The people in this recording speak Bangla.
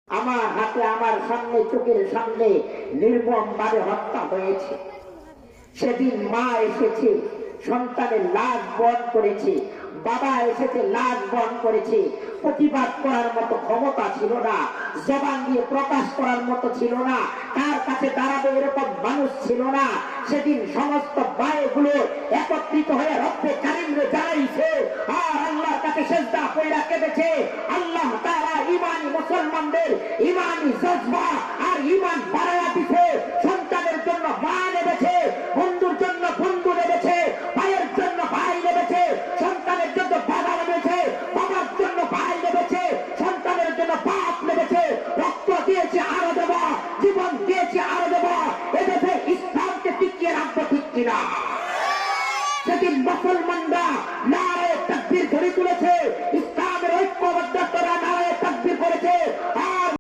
আমার হাতে আমার সামনে চোখের সামনে নির্মমভাবে হত্যা হয়েছে। সেদিন মা এসেছে সন্তানের লাশ বহন করেছে, বাবা এসেছে লাশ বহন করেছে। প্রতিবাদ করার মতো ক্ষমতা ছিল না, জবান দিয়ে প্রকাশ করার মতো ছিল না, কার কাছে দাঁড়াবে এরকম মানুষ ছিল না। সেদিন সমস্ত ভাইগুলো একত্রিত হয়ে রব্বে কারিমরে জানাইছে আর আল্লাহর কাছে সেজদা কইরা কেঁদেছে। আল্লাহ তাআলা ঈমানি মুসলমানদের ঈমানি জজবা আর ঈমান বাড়ায়া দিছে।